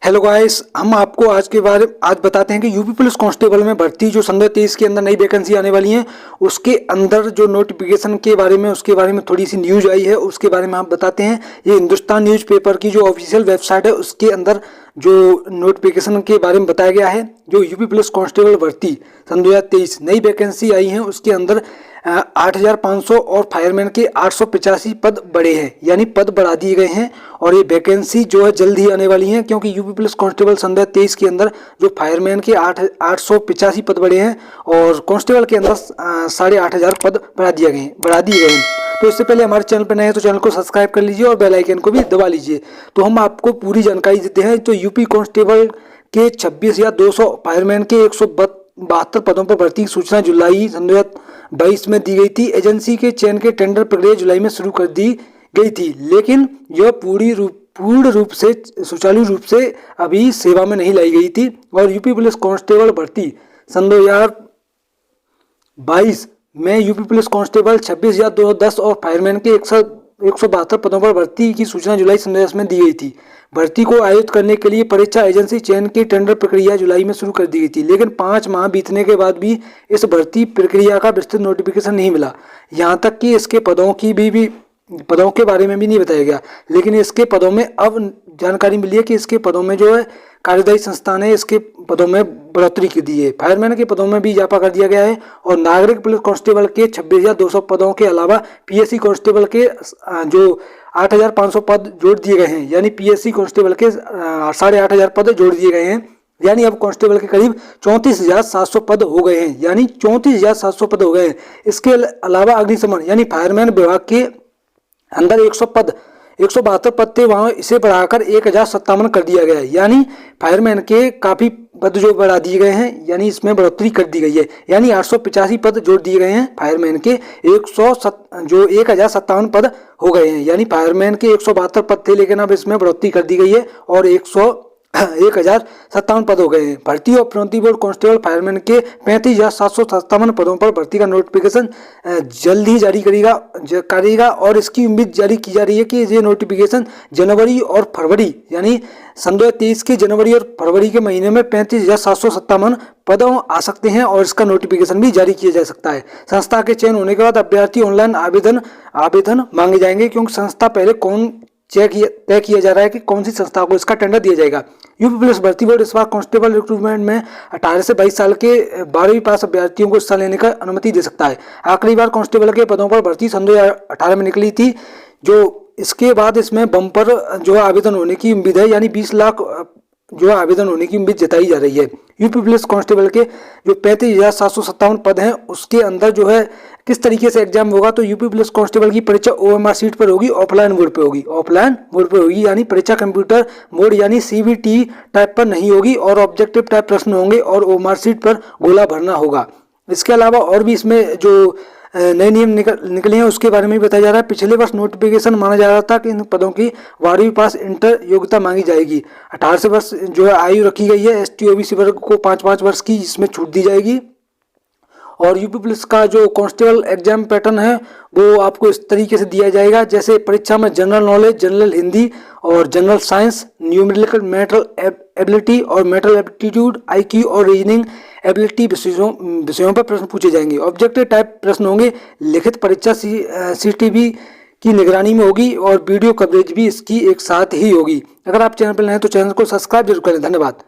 Hello guys, हम आपको आज बताते हैं कि यूपी पुलिस कांस्टेबल में भर्ती जो सन 2023 के अंदर नई वैकेंसी आने वाली है उसके अंदर जो नोटिफिकेशन के बारे में उसके बारे में थोड़ी सी न्यूज आई है उसके बारे में हम बताते हैं। ये हिंदुस्तान न्यूज़पेपर की जो ऑफिशियल वेबसाइट है उसके अंदर जो नोटिफिकेशन के बारे में बताया गया है। जो यूपी पुलिस कांस्टेबल भर्ती सन 2023 नई वैकेंसी आई है उसके अंदर 8,500 और फायरमैन के 885 पद बढ़े हैं, यानी पद बढ़ा दिए गए हैं। और ये वैकेंसी जो है जल्द ही आने वाली है, क्योंकि यूपी पुलिस कांस्टेबल सन 2023 के अंदर जो फायरमैन के 885 पद बढ़े हैं और कांस्टेबल के अंदर 8,500 पद बढ़ा दिए हैं। तो इससे पहले हमारे चैनल पर नए हैं तो चैनल को सब्सक्राइब कर लीजिए और बेल आइकन को भी दबा लीजिए। तो हम आपको पूरी जानकारी देते हैं। तो यूपी कांस्टेबल के 26,200 फायरमैन के 172 पदों पर भर्ती की सूचना जुलाई सन 2022 में दी गई थी। एजेंसी के चयन के टेंडर प्रक्रिया जुलाई में शुरू कर दी गई थी, लेकिन यह पूर्ण रूप से सुचारू रूप से अभी सेवा में नहीं लाई गई थी। और यूपी पुलिस कांस्टेबल भर्ती सन 2022 में यूपी पुलिस कांस्टेबल 26,210 और फायरमैन के 172 पदों पर भर्ती की सूचना जुलाई सन 2022 में दी गई थी। भर्ती को आयोजित करने के लिए परीक्षा एजेंसी चयन की टेंडर प्रक्रिया जुलाई में शुरू कर दी गई थी, लेकिन 5 माह बीतने के बाद भी इस भर्ती प्रक्रिया का विस्तृत नोटिफिकेशन नहीं मिला। यहाँ तक कि इसके पदों के बारे में भी नहीं बताया गया। लेकिन इसके पदों में अब जानकारी मिली है कि इसके पदों में जो है कार्यदायी संस्था ने इसके पदों में बढ़ोतरी की दी है। फायरमैन के पदों में भी इजाफा कर दिया गया है और नागरिक पुलिस कांस्टेबल के 26,200 पदों के अलावा पीएससी कांस्टेबल के जो 8,500 पद जोड़ दिए गए हैं, यानी पीएससी कांस्टेबल के 8,500 पद जोड़ दिए गए हैं। यानी अब कांस्टेबल के करीब 34,700 पद हो गए हैं, यानी 34,700 पद हो गए हैं। इसके अलावा अग्निशमन यानी फायरमैन विभाग के अंदर 172 पद थे, वहाँ इसे बढ़ाकर 1,057 कर दिया गया है। यानी फायरमैन के काफ़ी पद जो बढ़ा दिए गए हैं, यानी इसमें बढ़ोतरी कर दी गई है। यानी 885 पद जोड़ दिए गए हैं। फायरमैन के 1,057 पद हो गए हैं। यानी फायरमैन के 172 पद थे, लेकिन अब इसमें बढ़ोतरी कर दी गई है और 1,057 पद हो गए हैं। भर्ती और प्रोन्नति बोर्ड कांस्टेबल फायरमैन के 35,757 पदों पर भर्ती का नोटिफिकेशन जल्द ही जारी करेगा और इसकी उम्मीद जारी की जा रही है कि ये नोटिफिकेशन जनवरी और फरवरी यानी सन 2023 के जनवरी और फरवरी के महीने में 35,757 पदों आ सकते हैं और इसका नोटिफिकेशन भी जारी किया जा सकता है। संस्था के चयन होने के बाद अभ्यर्थी ऑनलाइन आवेदन मांगे जाएंगे, क्योंकि संस्था पहले तय किया जा रहा है कि कौन सी संस्था को इसका टेंडर दिया जाएगा। यूपी पुलिस भर्ती बोर्ड इस बार कांस्टेबल रिक्रूटमेंट में 18 से 22 साल के 12वीं पास अभ्यर्थियों को हिस्सा लेने का अनुमति दे सकता है। आखिरी बार कांस्टेबल के पदों पर भर्ती सन 2018 में निकली थी। जो इसके बाद इसमें बम्पर जो आवेदन होने की उम्मीद है, यानी 20 लाख जो आवेदन होने की उम्मीद जताई जा रही है। यूपी पुलिस कांस्टेबल के जो 35,757 पद हैं उसके अंदर जो है किस तरीके से एग्जाम होगा, तो यूपी पुलिस कांस्टेबल की परीक्षा ओएमआर सीट पर होगी, ऑफलाइन मोड पे होगी। यानी परीक्षा कंप्यूटर मोड यानी सीबीटी टाइप पर नहीं होगी और ऑब्जेक्टिव टाइप प्रश्न होंगे और ओएमआर सीट पर गोला भरना होगा। इसके अलावा और भी इसमें जो नए नियम निकले हैं उसके बारे में भी बताया जा रहा है। पिछले वर्ष नोटिफिकेशन माना जा रहा था कि इन पदों की 12वीं पास इंटर योग्यता मांगी जाएगी। 18 वर्ष जो है आयु रखी गई है। एसटी ओबीसी वर्ग को 5-5 वर्ष की इसमें छूट दी जाएगी। और यूपी पुलिस का जो कांस्टेबल एग्जाम पैटर्न है वो आपको इस तरीके से दिया जाएगा, जैसे परीक्षा में जनरल नॉलेज, जनरल हिंदी और general science, numerical mental ability और मेंटल एप्टीट्यूड, आईक्यू और रीजनिंग एबिलिटी विषयों पर प्रश्न पूछे जाएंगे। ऑब्जेक्टिव टाइप प्रश्न होंगे। लिखित परीक्षा सीटीबी की निगरानी में होगी और वीडियो कवरेज भी इसकी एक साथ ही होगी। अगर आप चैनल पर नए हैं तो चैनल को सब्सक्राइब जरूर करें। धन्यवाद।